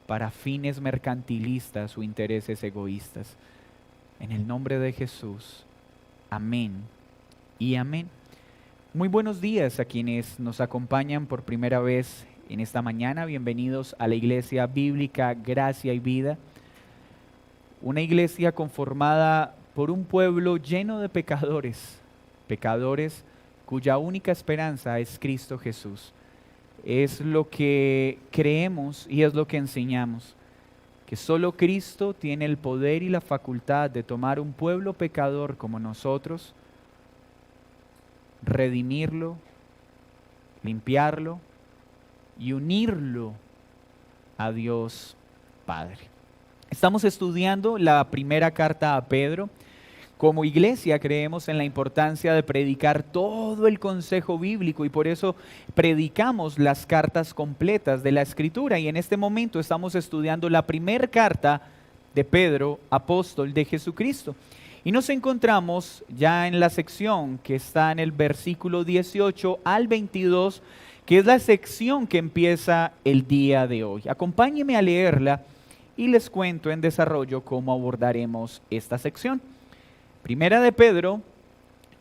para fines mercantilistas o intereses egoístas. En el nombre de Jesús, amén y amén. Muy buenos días a quienes nos acompañan por primera vez en esta mañana. Bienvenidos a la Iglesia Bíblica Gracia y Vida, una iglesia conformada por un pueblo lleno de pecadores cuya única esperanza es Cristo Jesús. Es lo que creemos y es lo que enseñamos, que solo Cristo tiene el poder y la facultad de tomar un pueblo pecador como nosotros, redimirlo, limpiarlo y unirlo a Dios Padre. Estamos estudiando la primera carta a Pedro. Como iglesia creemos en la importancia de predicar todo el consejo bíblico y por eso predicamos las cartas completas de la Escritura. Y en este momento estamos estudiando la primera carta de Pedro, apóstol de Jesucristo. Y nos encontramos ya en la sección que está en el versículo 18 al 22, que es la sección que empieza el día de hoy. Acompáñenme a leerla y les cuento en desarrollo cómo abordaremos esta sección. Primera de Pedro,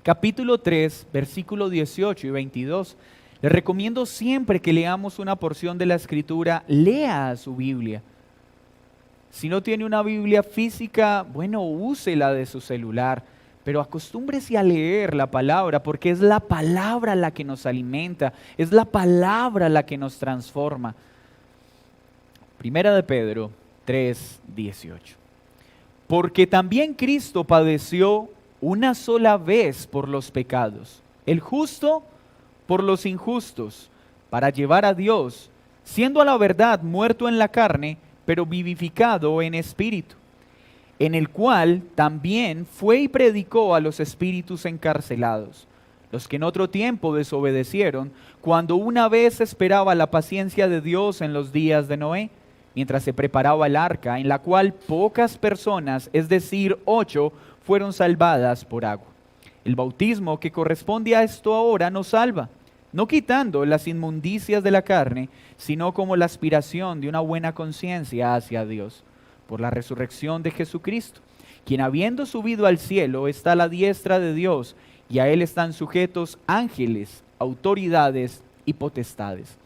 capítulo 3, versículo 18 y 22. Les recomiendo siempre que leamos una porción de la Escritura, lea su Biblia. Si no tiene una Biblia física, bueno, úsela de su celular, pero acostúmbrese a leer la palabra, porque es la palabra la que nos alimenta, es la palabra la que nos transforma. Primera de Pedro 3, 18. Porque también Cristo padeció una sola vez por los pecados, el justo por los injustos, para llevar a Dios, siendo a la verdad muerto en la carne, pero vivificado en espíritu, en el cual también fue y predicó a los espíritus encarcelados, los que en otro tiempo desobedecieron, cuando una vez esperaba la paciencia de Dios en los días de Noé, mientras se preparaba el arca, en la cual pocas personas, es decir, 8, fueron salvadas por agua. El bautismo que corresponde a esto ahora nos salva, no quitando las inmundicias de la carne, sino como la aspiración de una buena conciencia hacia Dios, por la resurrección de Jesucristo, quien habiendo subido al cielo está a la diestra de Dios, y a él están sujetos ángeles, autoridades y potestades.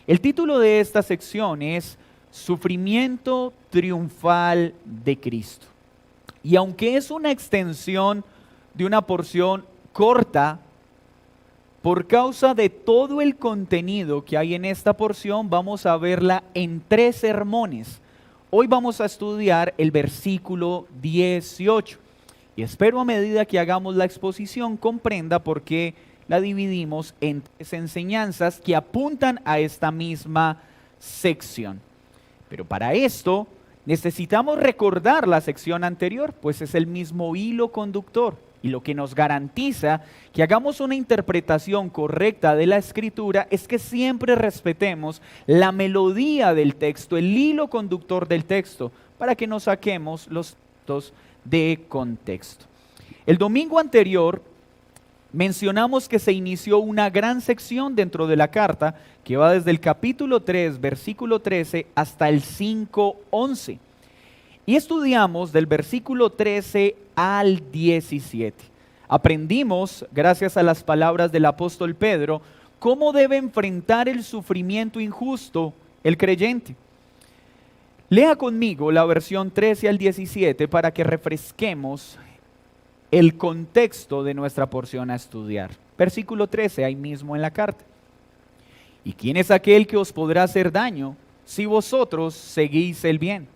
El título de esta sección es Sufrimiento triunfal de Cristo. Y aunque es una extensión de una porción corta, por causa de todo el contenido que hay en esta porción, vamos a verla en 3 sermones. Hoy vamos a estudiar el versículo 18. Y espero a medida que hagamos la exposición comprenda por qué la dividimos en 3 enseñanzas que apuntan a esta misma sección. Pero para esto necesitamos recordar la sección anterior, pues es el mismo hilo conductor y lo que nos garantiza que hagamos una interpretación correcta de la Escritura es que siempre respetemos la melodía del texto, el hilo conductor del texto, para que no saquemos los textos de contexto. El domingo anterior mencionamos que se inició una gran sección dentro de la carta que va desde el capítulo 3, versículo 13 hasta el 5:11. Y estudiamos del versículo 13 al 17. Aprendimos, gracias a las palabras del apóstol Pedro, cómo debe enfrentar el sufrimiento injusto el creyente. Lea conmigo la versión 13 al 17 para que refresquemos el contexto de nuestra porción a estudiar. Versículo 13, ahí mismo en la carta. ¿Y quién es aquel que os podrá hacer daño si vosotros seguís el bien?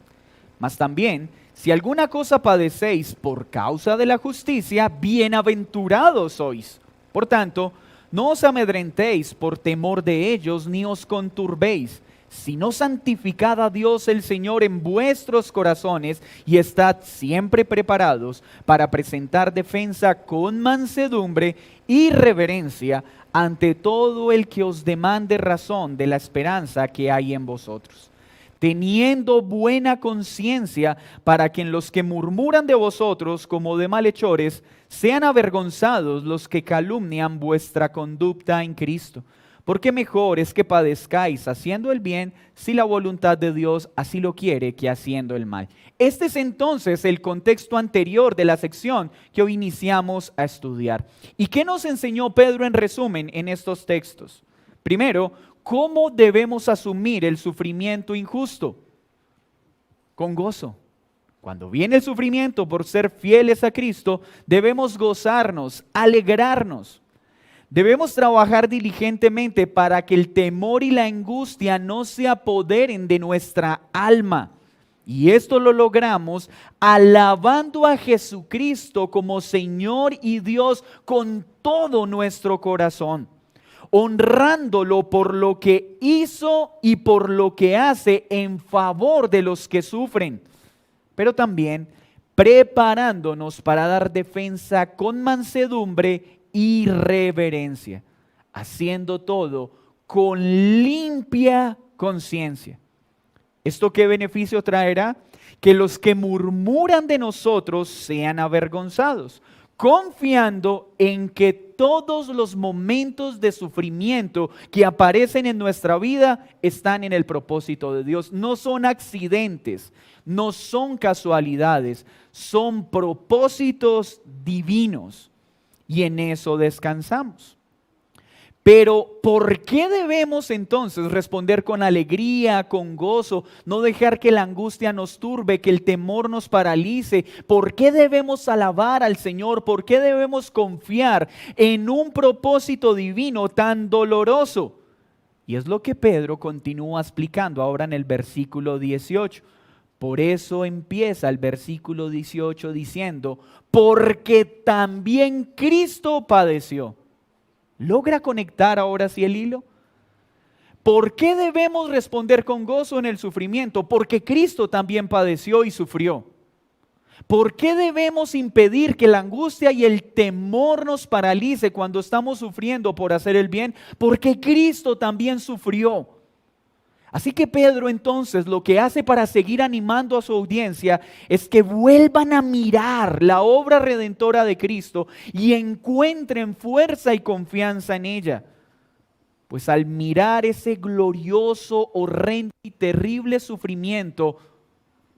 Mas también, si alguna cosa padecéis por causa de la justicia, bienaventurados sois. Por tanto, no os amedrentéis por temor de ellos, ni os conturbéis, sino santificad a Dios el Señor en vuestros corazones y estad siempre preparados para presentar defensa con mansedumbre y reverencia ante todo el que os demande razón de la esperanza que hay en vosotros, teniendo buena conciencia, para que en los que murmuran de vosotros como de malhechores sean avergonzados los que calumnian vuestra conducta en Cristo. porque mejor es que padezcáis haciendo el bien, si la voluntad de Dios así lo quiere, que haciendo el mal. Este es entonces el contexto anterior de la sección que hoy iniciamos a estudiar. ¿Y qué nos enseñó Pedro en resumen en estos textos? Primero, ¿cómo debemos asumir el sufrimiento injusto? Con gozo. Cuando viene el sufrimiento por ser fieles a Cristo, debemos gozarnos, alegrarnos. Debemos trabajar diligentemente para que el temor y la angustia no se apoderen de nuestra alma. Y esto lo logramos alabando a Jesucristo como Señor y Dios con todo nuestro corazón, honrándolo por lo que hizo y por lo que hace en favor de los que sufren, pero también preparándonos para dar defensa con mansedumbre y reverencia, haciendo todo con limpia conciencia. ¿Esto qué beneficio traerá? Que los que murmuran de nosotros sean avergonzados, confiando en que todos los momentos de sufrimiento que aparecen en nuestra vida están en el propósito de Dios. No son accidentes, no son casualidades, son propósitos divinos. Y en eso descansamos. Pero ¿por qué debemos entonces responder con alegría, con gozo, no dejar que la angustia nos turbe, que el temor nos paralice? ¿Por qué debemos alabar al Señor? ¿Por qué debemos confiar en un propósito divino tan doloroso? Y es lo que Pedro continúa explicando ahora en el versículo 18. Por eso empieza el versículo 18 diciendo, porque también Cristo padeció. ¿Logra conectar ahora sí el hilo? ¿Por qué debemos responder con gozo en el sufrimiento? Porque Cristo también padeció y sufrió. ¿Por qué debemos impedir que la angustia y el temor nos paralice cuando estamos sufriendo por hacer el bien? Porque Cristo también sufrió. Así que Pedro entonces lo que hace para seguir animando a su audiencia es que vuelvan a mirar la obra redentora de Cristo y encuentren fuerza y confianza en ella. Pues al mirar ese glorioso, horrendo y terrible sufrimiento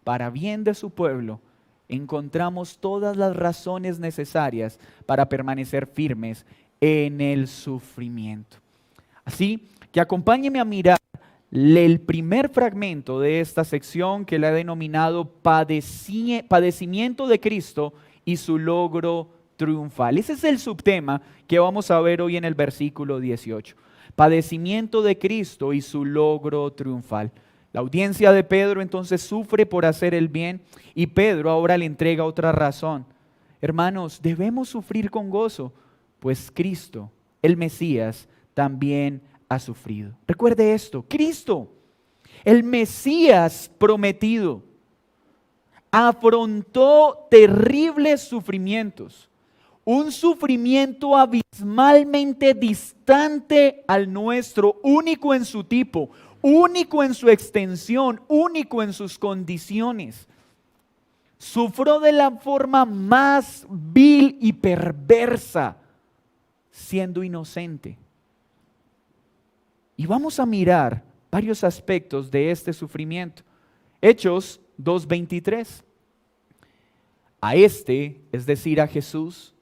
para bien de su pueblo, encontramos todas las razones necesarias para permanecer firmes en el sufrimiento. Así que acompáñenme a mirar el primer fragmento de esta sección que le he denominado padecimiento de Cristo y su logro triunfal. Ese es el subtema que vamos a ver hoy en el versículo 18. Padecimiento de Cristo y su logro triunfal. La audiencia de Pedro entonces sufre por hacer el bien y Pedro ahora le entrega otra razón. Hermanos, debemos sufrir con gozo, pues Cristo, el Mesías, también ha sufrido. Recuerde esto, Cristo, el Mesías prometido, afrontó terribles sufrimientos, un sufrimiento abismalmente distante al nuestro, único en su tipo, único en su extensión, único en sus condiciones. Sufrió de la forma más vil y perversa, siendo inocente. Y vamos a mirar varios aspectos de este sufrimiento. Hechos 2:23. A este, es decir, a Jesús,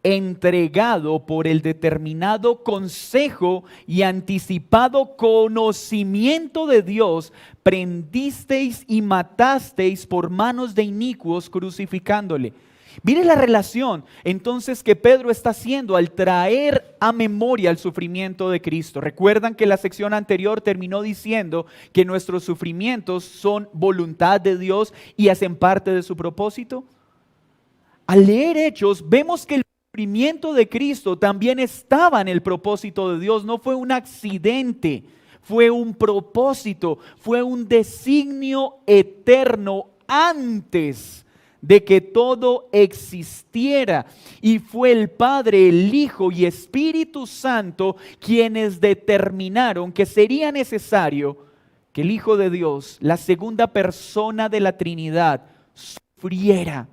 entregado por el determinado consejo y anticipado conocimiento de Dios, prendisteis y matasteis por manos de inicuos crucificándole. Mire la relación entonces que Pedro está haciendo al traer a memoria el sufrimiento de Cristo. ¿Recuerdan que la sección anterior terminó diciendo que nuestros sufrimientos son voluntad de Dios y hacen parte de su propósito? Al leer Hechos vemos que el sufrimiento de Cristo también estaba en el propósito de Dios. No fue un accidente, fue un propósito, fue un designio eterno antes de que todo existiera, y fue el Padre, el Hijo y Espíritu Santo quienes determinaron que sería necesario que el Hijo de Dios, la segunda persona de la Trinidad, sufriera.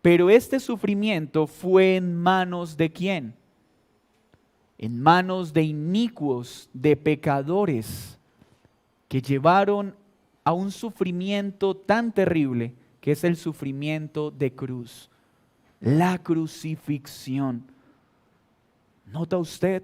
Pero este sufrimiento fue en manos ¿de quién? en manos de inicuos, de pecadores, que llevaron a un sufrimiento tan terrible que es el sufrimiento de cruz, la crucifixión. ¿Nota usted?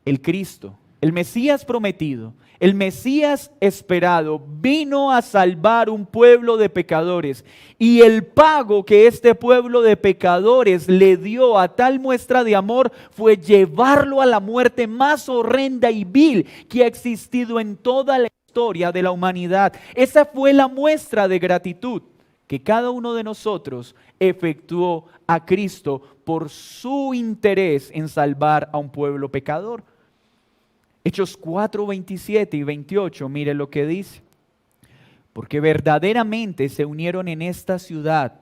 El Cristo, el Mesías prometido, el Mesías esperado, vino a salvar un pueblo de pecadores, y el pago que este pueblo de pecadores le dio a tal muestra de amor fue llevarlo a la muerte más horrenda y vil que ha existido en toda la historia de la humanidad. Esa fue la muestra de gratitud que cada uno de nosotros efectuó a Cristo por su interés en salvar a un pueblo pecador. Hechos 4, 27 y 28, mire lo que dice. Porque verdaderamente se unieron en esta ciudad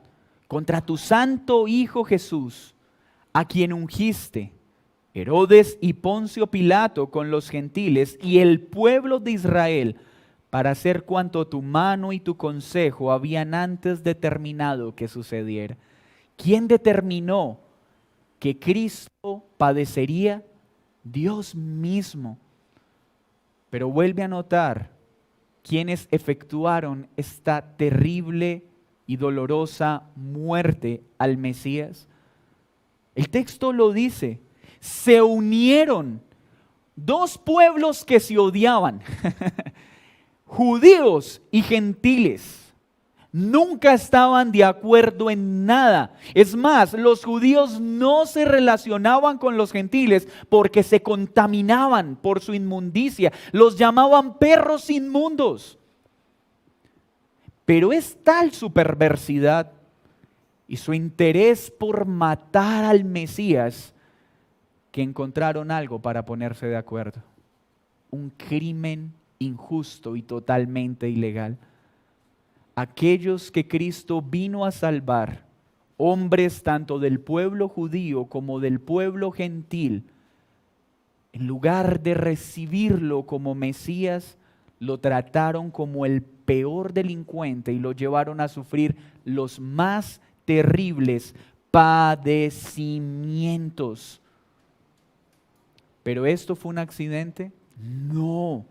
contra tu santo Hijo Jesús, a quien ungiste, Herodes y Poncio Pilato con los gentiles y el pueblo de Israel, para hacer cuanto tu mano y tu consejo habían antes determinado que sucediera. ¿Quién determinó que Cristo padecería? Dios mismo. Pero vuelve a notar quienes efectuaron esta terrible y dolorosa muerte al Mesías. El texto lo dice, se unieron dos pueblos que se odiaban, judíos y gentiles. Nunca estaban de acuerdo en nada. Es más, los judíos no se relacionaban con los gentiles porque se contaminaban por su inmundicia. Los llamaban perros inmundos. Pero es tal su perversidad y su interés por matar al Mesías que encontraron algo para ponerse de acuerdo. Un crimen injusto y totalmente ilegal. Aquellos que Cristo vino a salvar, hombres tanto del pueblo judío como del pueblo gentil, en lugar de recibirlo como Mesías, lo trataron como el peor delincuente y lo llevaron a sufrir los más terribles padecimientos. ¿Pero esto fue un accidente? No.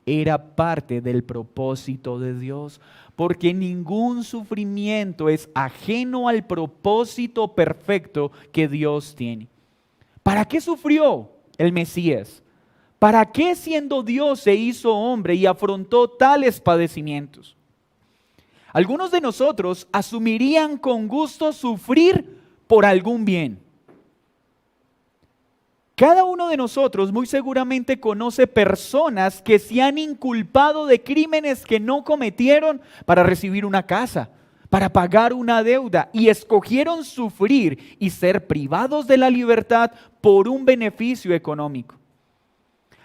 Era parte del propósito de Dios, porque ningún sufrimiento es ajeno al propósito perfecto que Dios tiene. ¿Para qué sufrió el Mesías? ¿Para qué siendo Dios se hizo hombre y afrontó tales padecimientos? Algunos de nosotros asumirían con gusto sufrir por algún bien. Cada uno de nosotros muy seguramente conoce personas que se han inculpado de crímenes que no cometieron para recibir una casa, para pagar una deuda, y escogieron sufrir y ser privados de la libertad por un beneficio económico.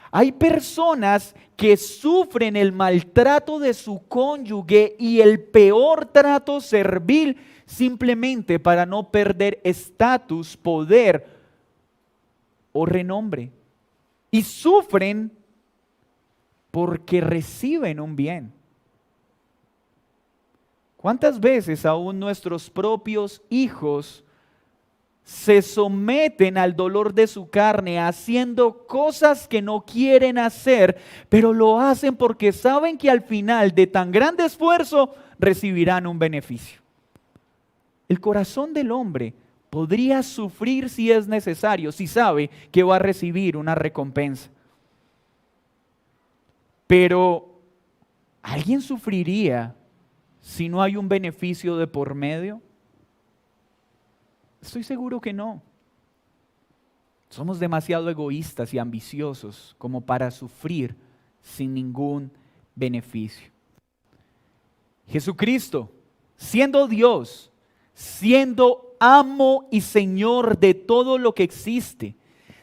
Hay personas que sufren el maltrato de su cónyuge y el peor trato servil simplemente para no perder estatus, poder o renombre, y sufren porque reciben un bien. ¿Cuántas veces aún nuestros propios hijos se someten al dolor de su carne haciendo cosas que no quieren hacer, pero lo hacen porque saben que al final de tan grande esfuerzo recibirán un beneficio? El corazón del hombre podría sufrir si es necesario, si sabe que va a recibir una recompensa. Pero, ¿alguien sufriría si no hay un beneficio de por medio? Estoy seguro que no. Somos demasiado egoístas y ambiciosos como para sufrir sin ningún beneficio. Jesucristo, siendo Dios, siendo amo y Señor de todo lo que existe,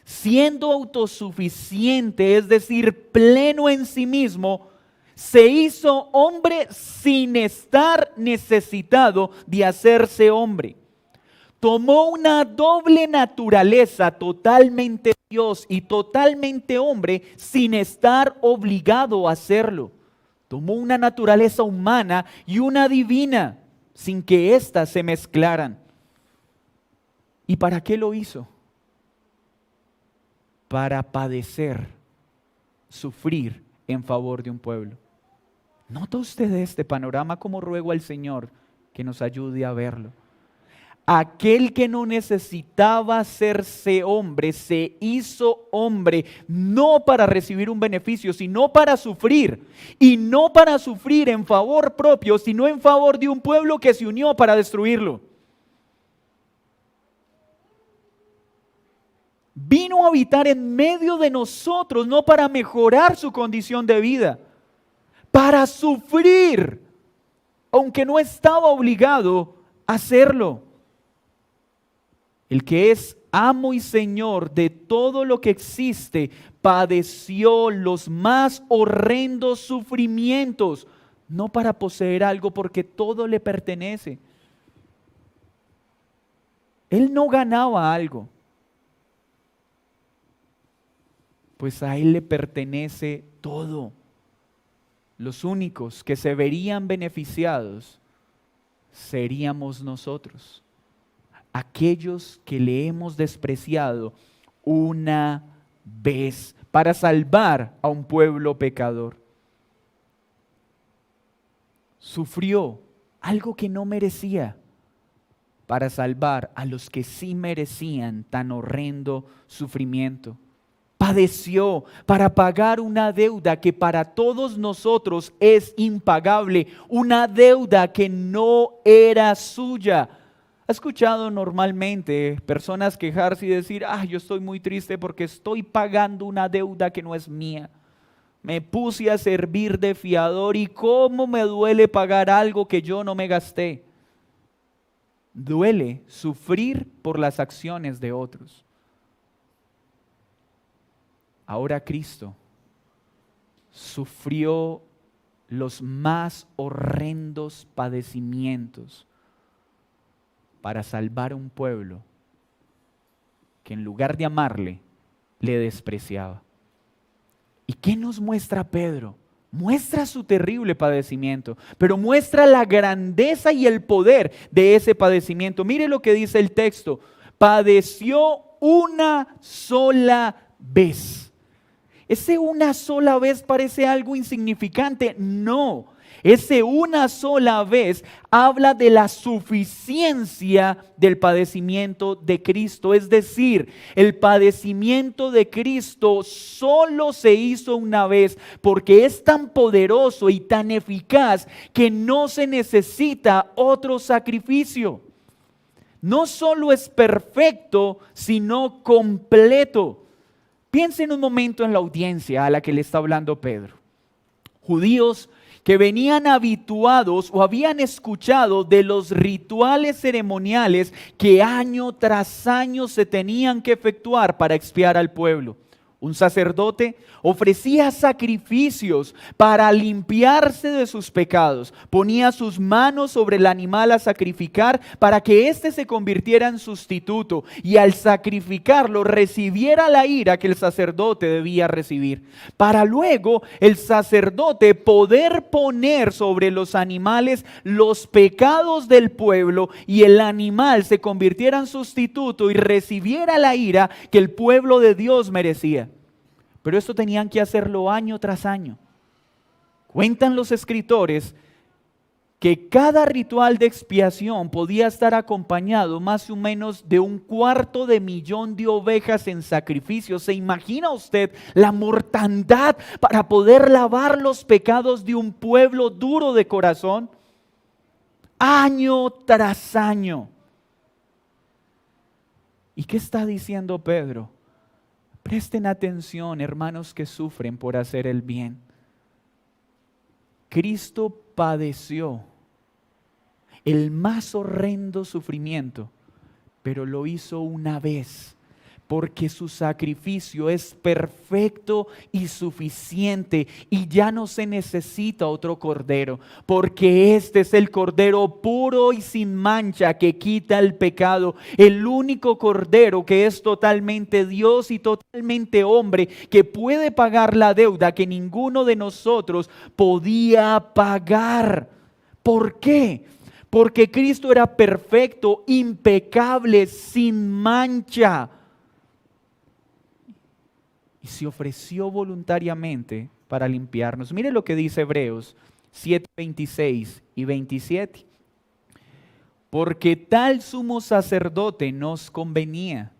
siendo autosuficiente, es decir, pleno en sí mismo, se hizo hombre sin estar necesitado de hacerse hombre. Tomó una doble naturaleza, totalmente Dios y totalmente hombre, sin estar obligado a hacerlo. Tomó una naturaleza humana y una divina, sin que éstas se mezclaran. ¿Y para qué lo hizo? para padecer, sufrir en favor de un pueblo. ¿Nota usted este panorama? Como ruego al Señor que nos ayude a verlo. Aquel que no necesitaba hacerse hombre, se hizo hombre, no para recibir un beneficio, sino para sufrir. Y no para sufrir en favor propio, sino en favor de un pueblo que se unió para destruirlo. Vino a habitar en medio de nosotros, no para mejorar su condición de vida, para sufrir, aunque no estaba obligado a hacerlo. El que es amo y señor de todo lo que existe, padeció los más horrendos sufrimientos, no para poseer algo, porque todo le pertenece. Él no ganaba algo, pues a Él le pertenece todo. Los únicos que se verían beneficiados seríamos nosotros, aquellos que le hemos despreciado una vez para salvar a un pueblo pecador. Sufrió algo que no merecía para salvar a los que sí merecían tan horrendo sufrimiento. Padeció para pagar una deuda que para todos nosotros es impagable, una deuda que no era suya. ¿Ha escuchado normalmente personas quejarse y decir, yo estoy muy triste porque estoy pagando una deuda que no es mía? Me puse a servir de fiador y cómo me duele pagar algo que yo no me gasté. Duele sufrir por las acciones de otros. Ahora Cristo sufrió los más horrendos padecimientos para salvar a un pueblo que en lugar de amarle, le despreciaba. ¿Y qué nos muestra Pedro? Muestra su terrible padecimiento, pero muestra la grandeza y el poder de ese padecimiento. Mire lo que dice el texto: padeció una sola vez. Ese una sola vez parece algo insignificante. No, ese una sola vez habla de la suficiencia del padecimiento de Cristo. Es decir, el padecimiento de Cristo solo se hizo una vez porque es tan poderoso y tan eficaz que no se necesita otro sacrificio. No solo es perfecto, sino completo. Piensen un momento en la audiencia a la que le está hablando Pedro. Judíos que venían habituados o habían escuchado de los rituales ceremoniales que año tras año se tenían que efectuar para expiar al pueblo. Un sacerdote ofrecía sacrificios para limpiarse de sus pecados. Ponía sus manos sobre el animal a sacrificar para que éste se convirtiera en sustituto y al sacrificarlo recibiera la ira que el sacerdote debía recibir. Para luego el sacerdote poder poner sobre los animales los pecados del pueblo y el animal se convirtiera en sustituto y recibiera la ira que el pueblo de Dios merecía. Pero esto tenían que hacerlo año tras año. Cuentan los escritores que cada ritual de expiación podía estar acompañado más o menos de 250,000 de ovejas en sacrificio. ¿Se imagina usted la mortandad para poder lavar los pecados de un pueblo duro de corazón? Año tras año. ¿Y qué está diciendo Pedro? Presten atención, hermanos que sufren por hacer el bien. Cristo padeció el más horrendo sufrimiento, pero lo hizo una vez, porque su sacrificio es perfecto y suficiente y ya no se necesita otro cordero, porque este es el cordero puro y sin mancha que quita el pecado, el único cordero que es totalmente Dios y totalmente hombre, que puede pagar la deuda que ninguno de nosotros podía pagar. ¿Por qué? Porque Cristo era perfecto, impecable, sin mancha. y se ofreció voluntariamente para limpiarnos. Mire lo que dice Hebreos 7, 26 y 27. Porque tal sumo sacerdote nos convenía,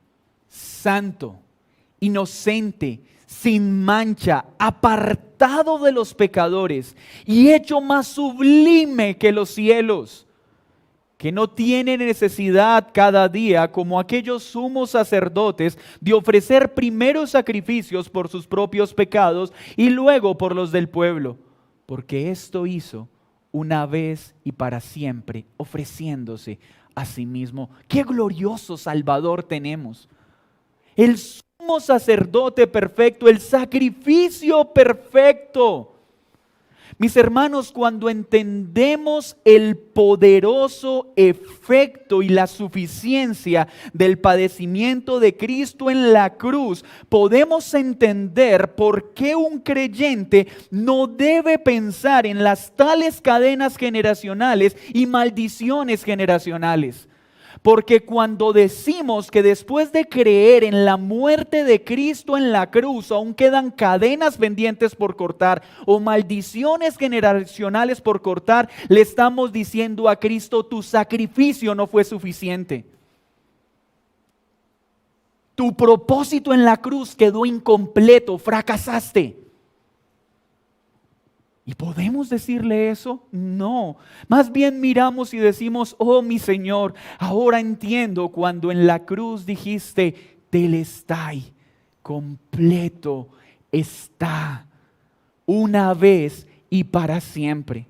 santo, inocente, sin mancha, apartado de los pecadores y hecho más sublime que los cielos, que no tiene necesidad cada día, como aquellos sumos sacerdotes, de ofrecer primero sacrificios por sus propios pecados y luego por los del pueblo, porque esto hizo una vez y para siempre, ofreciéndose a sí mismo. ¡Qué glorioso Salvador tenemos! El sumo sacerdote perfecto, el sacrificio perfecto. Mis hermanos, cuando entendemos el poderoso efecto y la suficiencia del padecimiento de Cristo en la cruz, podemos entender por qué un creyente no debe pensar en las tales cadenas generacionales y maldiciones generacionales. Porque cuando decimos que después de creer en la muerte de Cristo en la cruz, aún quedan cadenas pendientes por cortar o maldiciones generacionales por cortar, le estamos diciendo a Cristo: tu sacrificio no fue suficiente. Tu propósito en la cruz quedó incompleto, fracasaste. ¿Y podemos decirle eso? No. Más bien miramos y decimos: oh mi Señor, ahora entiendo cuando en la cruz dijiste, telestai, completo está, una vez y para siempre.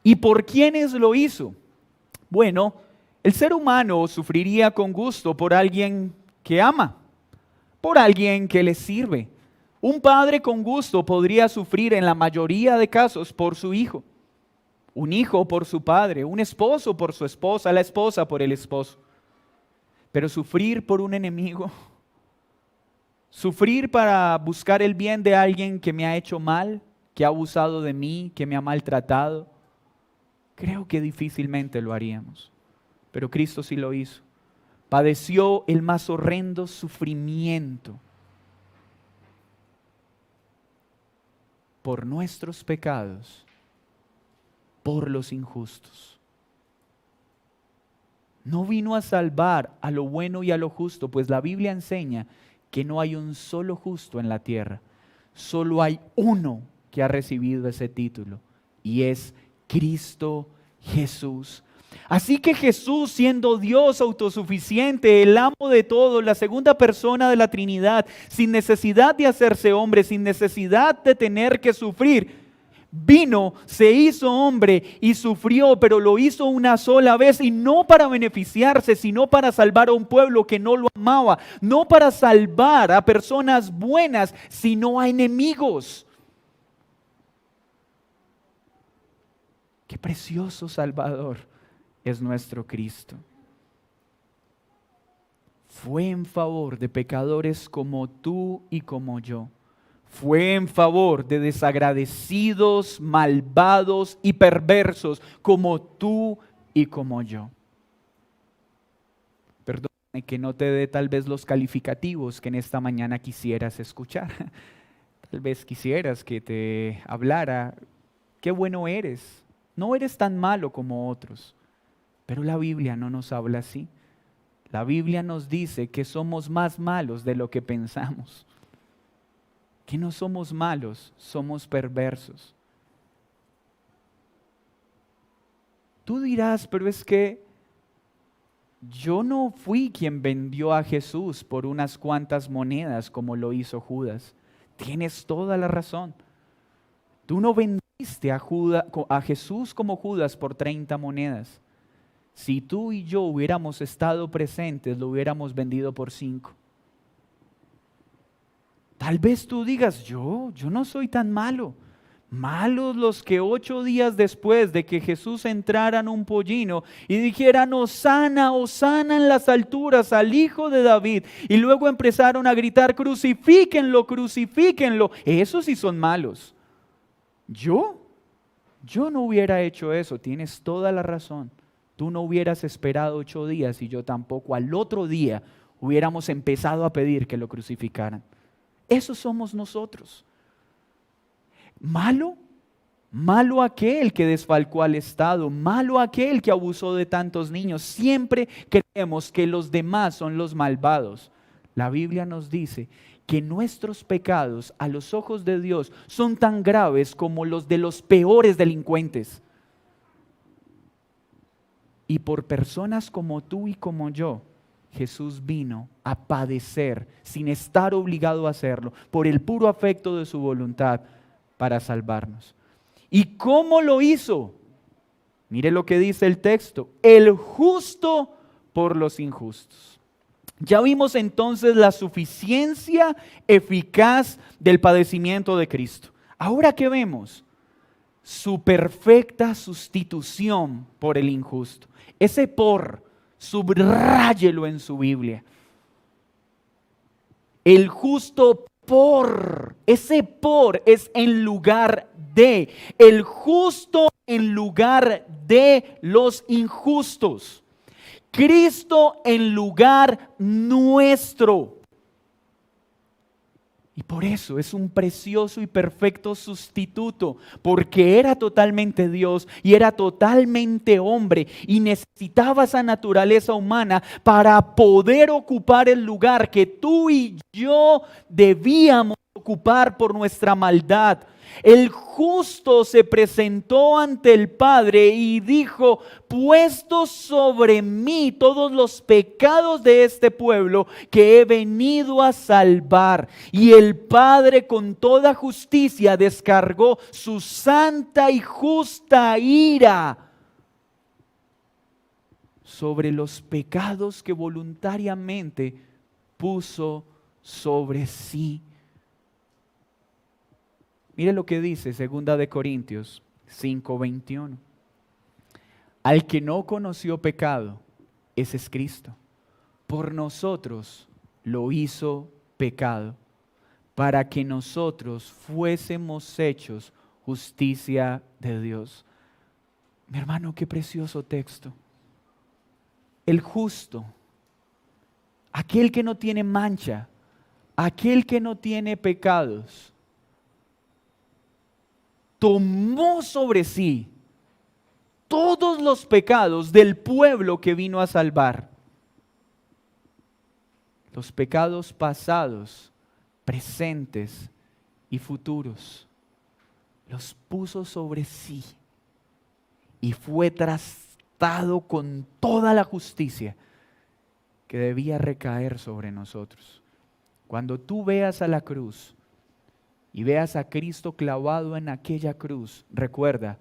¿Y por quiénes lo hizo? Bueno, el ser humano sufriría con gusto por alguien que ama, por alguien que le sirve. Un padre con gusto podría sufrir en la mayoría de casos por su hijo, un hijo por su padre, un esposo por su esposa, la esposa por el esposo. Pero sufrir por un enemigo, sufrir para buscar el bien de alguien que me ha hecho mal, que ha abusado de mí, que me ha maltratado, creo que difícilmente lo haríamos. Pero Cristo sí lo hizo. Padeció el más horrendo sufrimiento por nuestros pecados, por los injustos. No vino a salvar a lo bueno y a lo justo, pues la Biblia enseña que no hay un solo justo en la tierra. Solo hay uno que ha recibido ese título, y es Cristo Jesús. Así que Jesús, siendo Dios autosuficiente, el amo de todo, la segunda persona de la Trinidad, sin necesidad de hacerse hombre, sin necesidad de tener que sufrir, vino, se hizo hombre y sufrió, pero lo hizo una sola vez, y no para beneficiarse, sino para salvar a un pueblo que no lo amaba, no para salvar a personas buenas, sino a enemigos. Qué precioso Salvador es nuestro Cristo. Fue en favor de pecadores como tú y como yo. Fue en favor de desagradecidos, malvados y perversos como tú y como yo. Perdóname que no te dé tal vez los calificativos que en esta mañana quisieras escuchar. Tal vez quisieras que te hablara: qué bueno eres, no eres tan malo como otros. Pero la Biblia no nos habla así. La Biblia nos dice que somos más malos de lo que pensamos. Que no somos malos, somos perversos. Tú dirás: pero es que yo no fui quien vendió a Jesús por unas cuantas monedas como lo hizo Judas. Tienes toda la razón. Tú no vendiste a Jesús como Judas por 30 monedas. Si tú y yo hubiéramos estado presentes, lo hubiéramos vendido por 5. Tal vez tú digas: yo no soy tan malo. Malos los que 8 días después de que Jesús entrara en un pollino y dijeran: Hosana, Hosana en las alturas al Hijo de David, y luego empezaron a gritar: crucifíquenlo, crucifíquenlo. Esos sí son malos. Yo no hubiera hecho eso. Tienes toda la razón. Tú no hubieras esperado 8 días y yo tampoco al otro día hubiéramos empezado a pedir que lo crucificaran. Eso somos nosotros. Malo, malo aquel que desfalcó al Estado, malo aquel que abusó de tantos niños. Siempre creemos que los demás son los malvados. La Biblia nos dice que nuestros pecados a los ojos de Dios son tan graves como los de los peores delincuentes. Y por personas como tú y como yo, Jesús vino a padecer sin estar obligado a hacerlo, por el puro afecto de su voluntad para salvarnos. ¿Y cómo lo hizo? Mire lo que dice el texto: el justo por los injustos. Ya vimos entonces la suficiencia eficaz del padecimiento de Cristo. Ahora, ¿qué vemos? Su perfecta sustitución por el injusto. Ese por, subráyelo en su Biblia. El justo por, ese por es en lugar de, el justo en lugar de los injustos. Cristo en lugar nuestro. Y por eso es un precioso y perfecto sustituto, porque era totalmente Dios y era totalmente hombre y necesitaba esa naturaleza humana para poder ocupar el lugar que tú y yo debíamos ocupar por nuestra maldad. El justo se presentó ante el Padre y dijo: puesto sobre mí todos los pecados de este pueblo que he venido a salvar. Y el Padre con toda justicia descargó su santa y justa ira sobre los pecados que voluntariamente puso sobre sí. Mire lo que dice 2 Corintios 5:21. Al que no conoció pecado, ese es Cristo. Por nosotros lo hizo pecado, para que nosotros fuésemos hechos justicia de Dios. Mi hermano, qué precioso texto. El justo, aquel que no tiene mancha, aquel que no tiene pecados, tomó sobre sí todos los pecados del pueblo que vino a salvar. Los pecados pasados, presentes y futuros. Los puso sobre sí y fue tratado con toda la justicia que debía recaer sobre nosotros. Cuando tú veas a la cruz y veas a Cristo clavado en aquella cruz, recuerda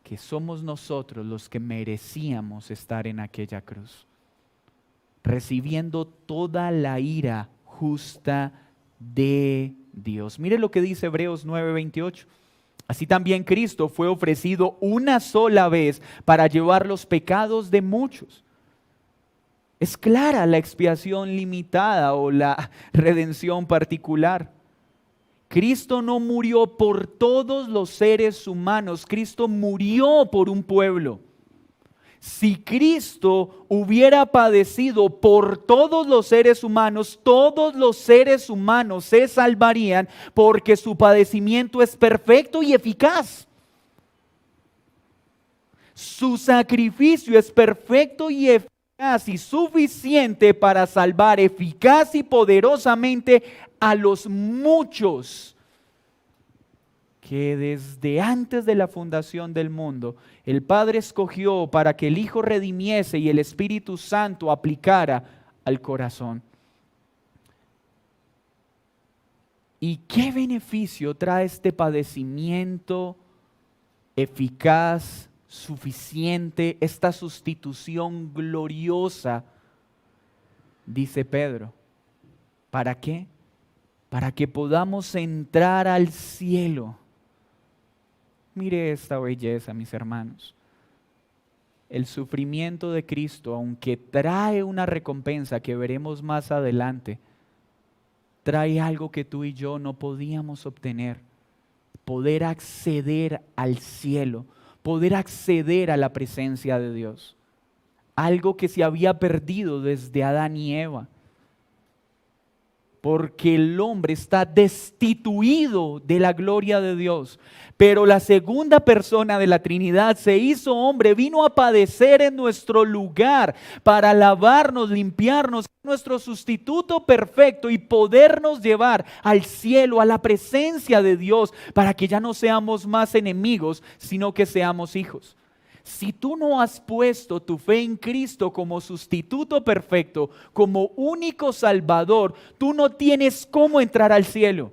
que somos nosotros los que merecíamos estar en aquella cruz, recibiendo toda la ira justa de Dios. Mire lo que dice Hebreos 9:28. Así también Cristo fue ofrecido una sola vez para llevar los pecados de muchos. Es clara la expiación limitada o la redención particular. Cristo no murió por todos los seres humanos, Cristo murió por un pueblo. Si Cristo hubiera padecido por todos los seres humanos se salvarían porque su padecimiento es perfecto y eficaz. Su sacrificio es perfecto y eficaz y suficiente para salvar eficaz y poderosamente a los muchos que desde antes de la fundación del mundo el Padre escogió para que el Hijo redimiese y el Espíritu Santo aplicara al corazón. ¿Y qué beneficio trae este padecimiento eficaz, suficiente, esta sustitución gloriosa? Dice Pedro, ¿para qué? Para que podamos entrar al cielo. Mire esta belleza, mis hermanos. El sufrimiento de Cristo, aunque trae una recompensa que veremos más adelante, trae algo que tú y yo no podíamos obtener: poder acceder al cielo, poder acceder a la presencia de Dios. algo que se había perdido desde Adán y Eva. Porque el hombre está destituido de la gloria de Dios. Pero la segunda persona de la Trinidad se hizo hombre, vino a padecer en nuestro lugar para lavarnos, limpiarnos, nuestro sustituto perfecto y podernos llevar al cielo, a la presencia de Dios, para que ya no seamos más enemigos, sino que seamos hijos. Si tú no has puesto tu fe en Cristo como sustituto perfecto, como único Salvador, tú no tienes cómo entrar al cielo.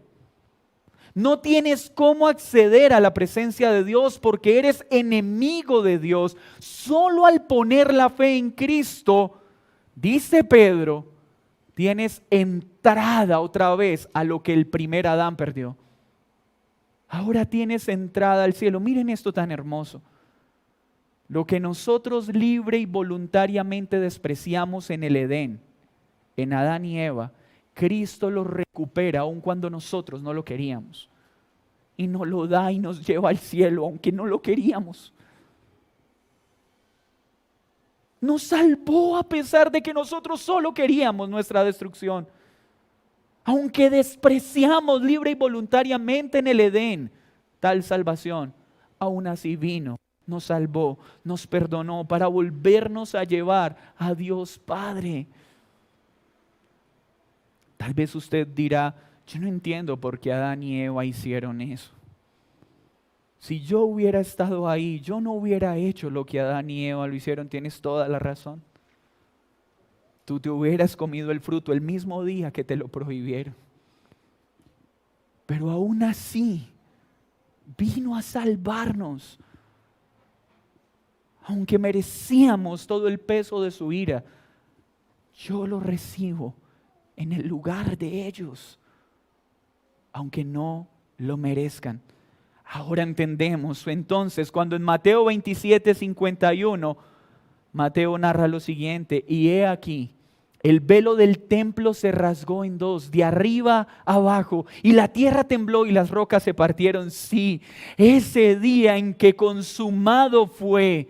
No tienes cómo acceder a la presencia de Dios porque eres enemigo de Dios. Solo al poner la fe en Cristo, dice Pedro, tienes entrada otra vez a lo que el primer Adán perdió. Ahora tienes entrada al cielo. Miren esto tan hermoso. Lo que nosotros libre y voluntariamente despreciamos en el Edén, en Adán y Eva, Cristo lo recupera aun cuando nosotros no lo queríamos. Y nos lo da y nos lleva al cielo, aunque no lo queríamos. Nos salvó a pesar de que nosotros solo queríamos nuestra destrucción. Aunque despreciamos libre y voluntariamente en el Edén tal salvación, aún así vino, nos salvó, nos perdonó para volvernos a llevar a Dios Padre. Tal vez usted dirá, yo no entiendo por qué Adán y Eva hicieron eso. Si yo hubiera estado ahí, yo no hubiera hecho lo que Adán y Eva lo hicieron. Tienes toda la razón. Tú te hubieras comido el fruto el mismo día que te lo prohibieron. Pero aún así, vino a salvarnos. Aunque merecíamos todo el peso de su ira, yo lo recibo en el lugar de ellos, aunque no lo merezcan. Ahora entendemos entonces cuando en Mateo 27:51, Mateo narra lo siguiente: y he aquí, el velo del templo se rasgó en dos, de arriba a abajo, y la tierra tembló y las rocas se partieron. Sí, ese día en que consumado fue,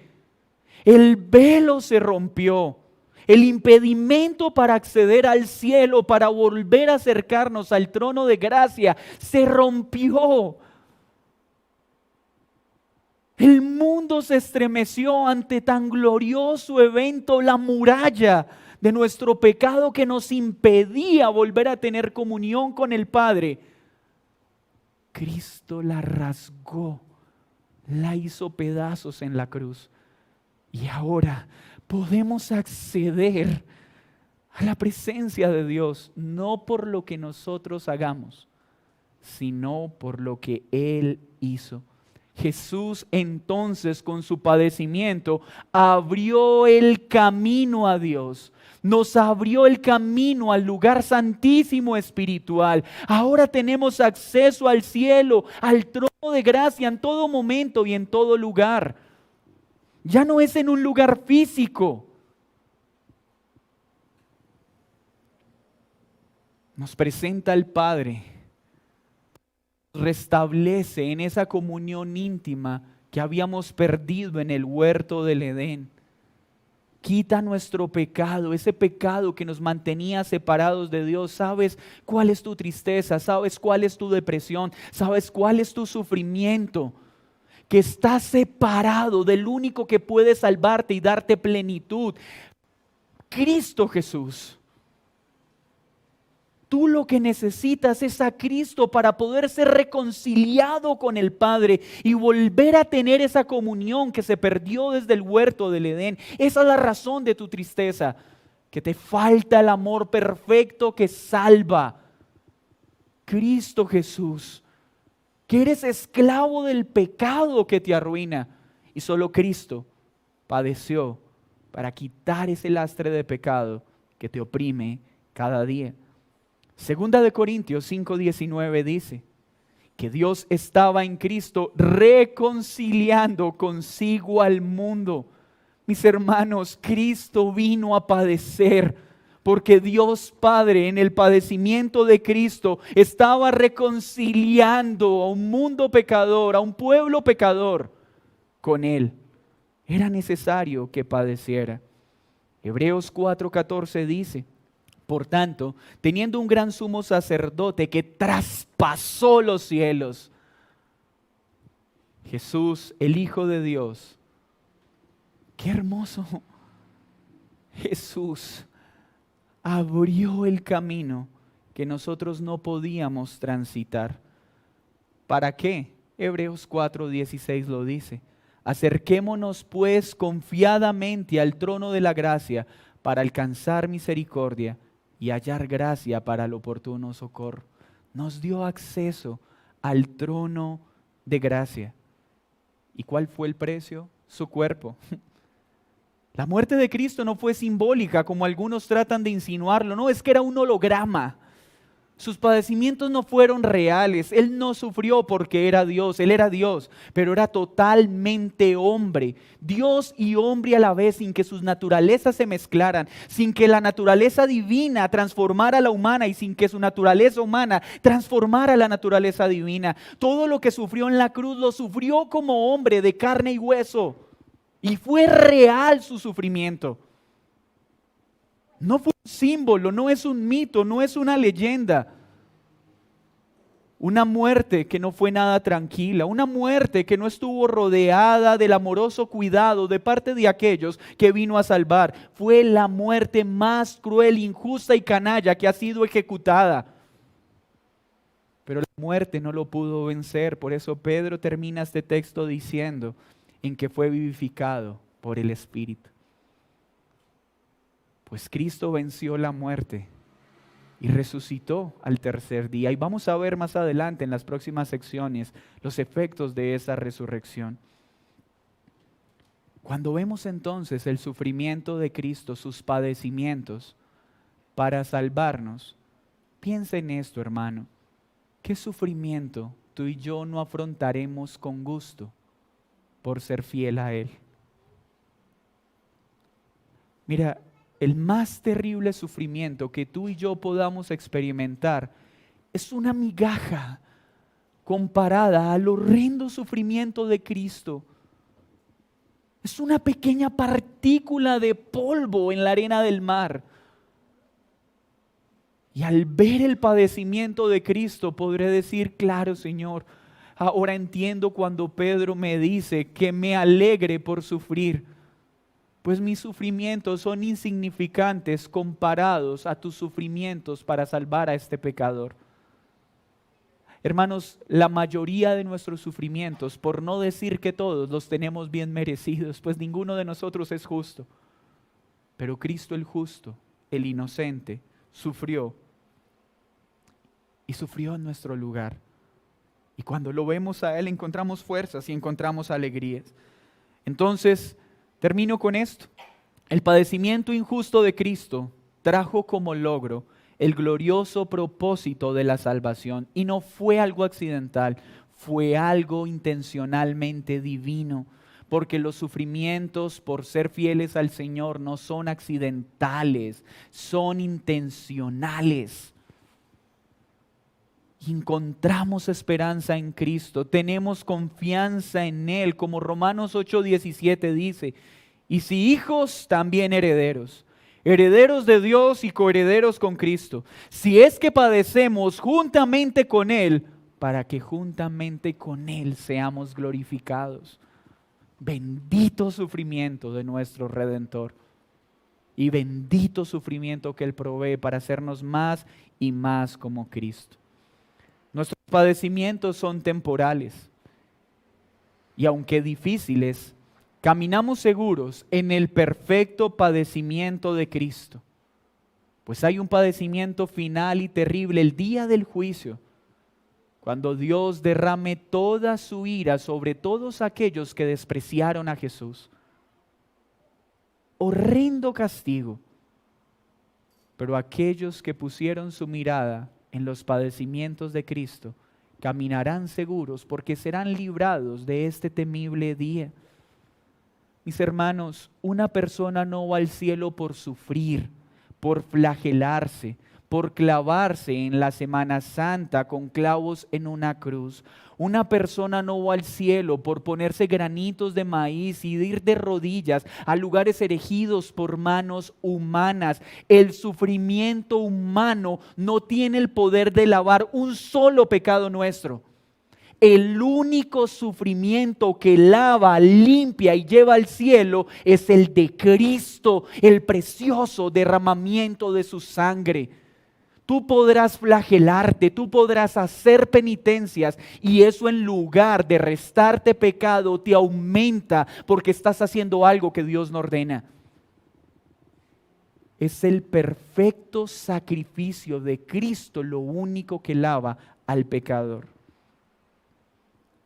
el velo se rompió. El impedimento para acceder al cielo, para volver a acercarnos al trono de gracia, se rompió. El mundo se estremeció ante tan glorioso evento, la muralla de nuestro pecado que nos impedía volver a tener comunión con el Padre. Cristo la rasgó, la hizo pedazos en la cruz. Y ahora podemos acceder a la presencia de Dios, no por lo que nosotros hagamos, sino por lo que Él hizo. Jesús entonces con su padecimiento abrió el camino a Dios, nos abrió el camino al lugar santísimo espiritual. Ahora tenemos acceso al cielo, al trono de gracia en todo momento y en todo lugar. Ya no es en un lugar físico. Nos presenta al Padre, restablece en esa comunión íntima que habíamos perdido en el huerto del Edén. Quita nuestro pecado, ese pecado que nos mantenía separados de Dios. ¿Sabes cuál es tu tristeza? ¿Sabes cuál es tu depresión? ¿Sabes cuál es tu sufrimiento? Que estás separado del único que puede salvarte y darte plenitud, Cristo Jesús. Tú lo que necesitas es a Cristo para poder ser reconciliado con el Padre y volver a tener esa comunión que se perdió desde el huerto del Edén. Esa es la razón de tu tristeza, que te falta el amor perfecto que salva. Cristo Jesús. Que eres esclavo del pecado que te arruina. Y solo Cristo padeció para quitar ese lastre de pecado que te oprime cada día. Segunda de Corintios 5:19 dice que Dios estaba en Cristo reconciliando consigo al mundo. Mis hermanos, Cristo vino a padecer porque Dios Padre en el padecimiento de Cristo estaba reconciliando a un mundo pecador, a un pueblo pecador con Él. Era necesario que padeciera. Hebreos 4:14 dice: por tanto, teniendo un gran sumo sacerdote que traspasó los cielos, Jesús, el Hijo de Dios. ¡Qué hermoso! Jesús abrió el camino que nosotros no podíamos transitar. ¿Para qué? Hebreos 4:16 lo dice. Acerquémonos pues confiadamente al trono de la gracia para alcanzar misericordia y hallar gracia para el oportuno socorro. Nos dio acceso al trono de gracia. ¿Y cuál fue el precio? Su cuerpo. La muerte de Cristo no fue simbólica como algunos tratan de insinuarlo, no, es que era un holograma. Sus padecimientos no fueron reales, Él no sufrió porque era Dios, Él era Dios, pero era totalmente hombre, Dios y hombre a la vez, sin que sus naturalezas se mezclaran, sin que la naturaleza divina transformara a la humana y sin que su naturaleza humana transformara la naturaleza divina. Todo lo que sufrió en la cruz lo sufrió como hombre de carne y hueso, y fue real su sufrimiento. No fue un símbolo, no es un mito, no es una leyenda. Una muerte que no fue nada tranquila, una muerte que no estuvo rodeada del amoroso cuidado de parte de aquellos que vino a salvar. Fue la muerte más cruel, injusta y canalla que ha sido ejecutada. Pero la muerte no lo pudo vencer, por eso Pedro termina este texto diciendo en que fue vivificado por el Espíritu. Pues Cristo venció la muerte y resucitó al tercer día. Y vamos a ver más adelante en las próximas secciones los efectos de esa resurrección. Cuando vemos entonces el sufrimiento de Cristo, sus padecimientos para salvarnos, piensa en esto, hermano. ¿Qué sufrimiento tú y yo no afrontaremos con gusto por ser fiel a Él? Mira, el más terrible sufrimiento que tú y yo podamos experimentar es una migaja comparada al horrendo sufrimiento de Cristo. Es una pequeña partícula de polvo en la arena del mar. Y al ver el padecimiento de Cristo podré decir, claro, Señor, ahora entiendo cuando Pedro me dice que me alegre por sufrir. Pues mis sufrimientos son insignificantes comparados a tus sufrimientos para salvar a este pecador. Hermanos, la mayoría de nuestros sufrimientos, por no decir que todos, los tenemos bien merecidos, pues ninguno de nosotros es justo. Pero Cristo el justo, el inocente, sufrió y sufrió en nuestro lugar. Y cuando lo vemos a Él encontramos fuerzas y encontramos alegrías. Entonces, termino con esto. El padecimiento injusto de Cristo trajo como logro el glorioso propósito de la salvación. Y no fue algo accidental, fue algo intencionalmente divino. Porque los sufrimientos por ser fieles al Señor no son accidentales, son intencionales. Encontramos esperanza en Cristo, tenemos confianza en Él, como Romanos 8:17 dice, y si hijos, también herederos, herederos de Dios y coherederos con Cristo, si es que padecemos juntamente con Él, para que juntamente con Él seamos glorificados. Bendito sufrimiento de nuestro Redentor y bendito sufrimiento que Él provee para hacernos más y más como Cristo. Nuestros padecimientos son temporales y aunque difíciles, caminamos seguros en el perfecto padecimiento de Cristo. Pues hay un padecimiento final y terrible, el día del juicio, cuando Dios derrame toda su ira sobre todos aquellos que despreciaron a Jesús. Horrendo castigo, pero aquellos que pusieron su mirada en los padecimientos de Cristo, caminarán seguros porque serán librados de este temible día. Mis hermanos, una persona no va al cielo por sufrir, por flagelarse, por clavarse en la Semana Santa con clavos en una cruz. Una persona no va al cielo por ponerse granitos de maíz y ir de rodillas a lugares erigidos por manos humanas. El sufrimiento humano no tiene el poder de lavar un solo pecado nuestro. El único sufrimiento que lava, limpia y lleva al cielo es el de Cristo, el precioso derramamiento de su sangre. Tú podrás flagelarte, tú podrás hacer penitencias y eso en lugar de restarte pecado te aumenta porque estás haciendo algo que Dios no ordena. Es el perfecto sacrificio de Cristo lo único que lava al pecador.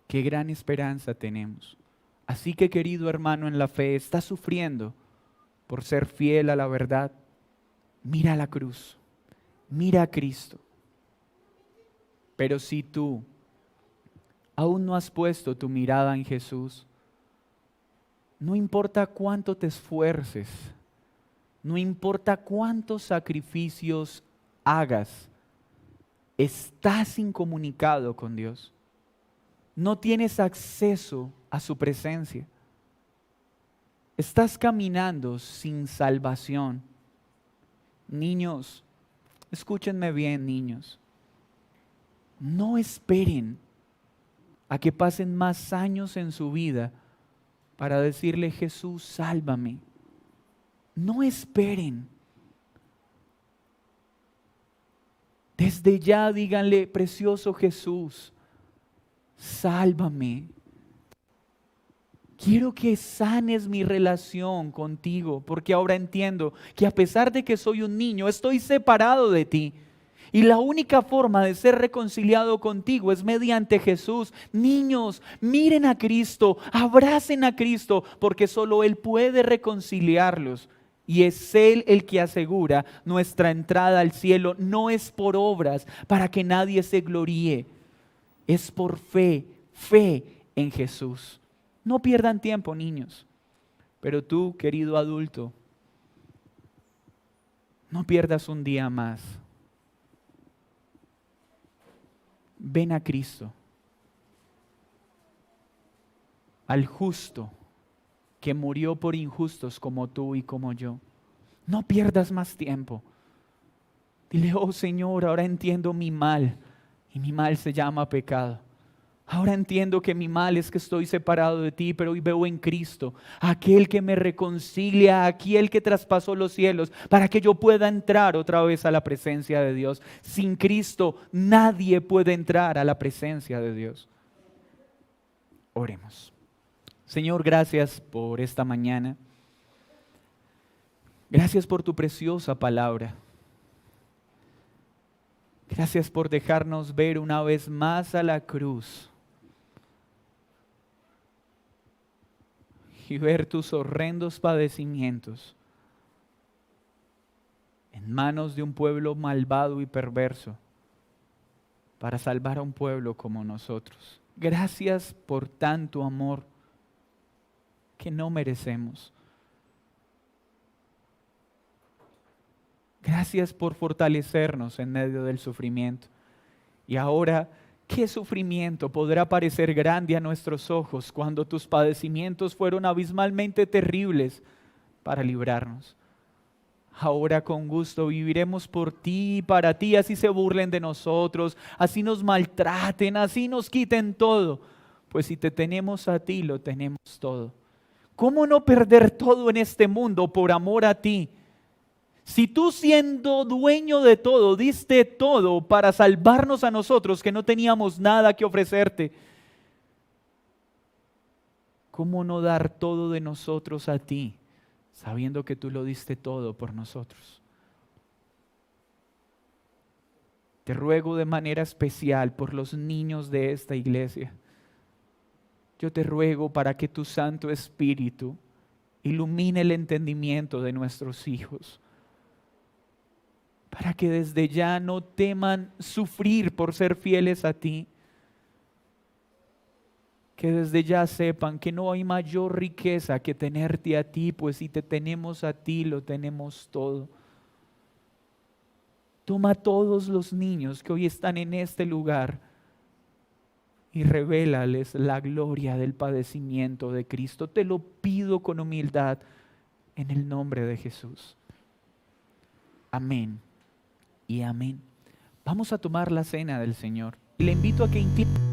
Qué gran esperanza tenemos. Así que, querido hermano en la fe, ¿estás sufriendo por ser fiel a la verdad? Mira la cruz. Mira a Cristo. Pero si tú aún no has puesto tu mirada en Jesús, no importa cuánto te esfuerces, no importa cuántos sacrificios hagas, estás incomunicado con Dios. No tienes acceso a su presencia. Estás caminando sin salvación. Niños, escúchenme bien, niños. No esperen a que pasen más años en su vida para decirle: Jesús, sálvame. No esperen. Desde ya díganle: precioso Jesús, sálvame. Quiero que sanes mi relación contigo, porque ahora entiendo que a pesar de que soy un niño, estoy separado de ti. Y la única forma de ser reconciliado contigo es mediante Jesús. Niños, miren a Cristo, abracen a Cristo, porque solo Él puede reconciliarlos. Y es Él el que asegura nuestra entrada al cielo. No es por obras para que nadie se gloríe. Es por fe en Jesús. No pierdan tiempo, niños. Pero tú, querido adulto, no pierdas un día más. Ven a Cristo, al justo que murió por injustos como tú y como yo. No pierdas más tiempo. Dile: oh Señor, ahora entiendo mi mal, y mi mal se llama pecado. Ahora entiendo que mi mal es que estoy separado de ti, pero hoy veo en Cristo, aquel que me reconcilia, aquel que traspasó los cielos, para que yo pueda entrar otra vez a la presencia de Dios. Sin Cristo nadie puede entrar a la presencia de Dios. Oremos. Señor, gracias por esta mañana. Gracias por tu preciosa palabra. Gracias por dejarnos ver una vez más a la cruz y ver tus horrendos padecimientos en manos de un pueblo malvado y perverso para salvar a un pueblo como nosotros. Gracias por tanto amor que no merecemos. Gracias por fortalecernos en medio del sufrimiento. Y ahora, ¿qué sufrimiento podrá parecer grande a nuestros ojos cuando tus padecimientos fueron abismalmente terribles para librarnos? Ahora con gusto viviremos por ti y para ti, así se burlen de nosotros, así nos maltraten, así nos quiten todo. Pues si te tenemos a ti, lo tenemos todo. ¿Cómo no perder todo en este mundo por amor a ti? Si tú, siendo dueño de todo, diste todo para salvarnos a nosotros que no teníamos nada que ofrecerte, ¿cómo no dar todo de nosotros a ti, sabiendo que tú lo diste todo por nosotros? Te ruego de manera especial por los niños de esta iglesia. Yo te ruego para que tu Santo Espíritu ilumine el entendimiento de nuestros hijos, para que desde ya no teman sufrir por ser fieles a ti, que desde ya sepan que no hay mayor riqueza que tenerte a ti, pues si te tenemos a ti, lo tenemos todo. Toma a todos los niños que hoy están en este lugar y revélales la gloria del padecimiento de Cristo. Te lo pido con humildad en el nombre de Jesús. Amén y amén. Vamos a tomar la cena del Señor. Y le invito a que incline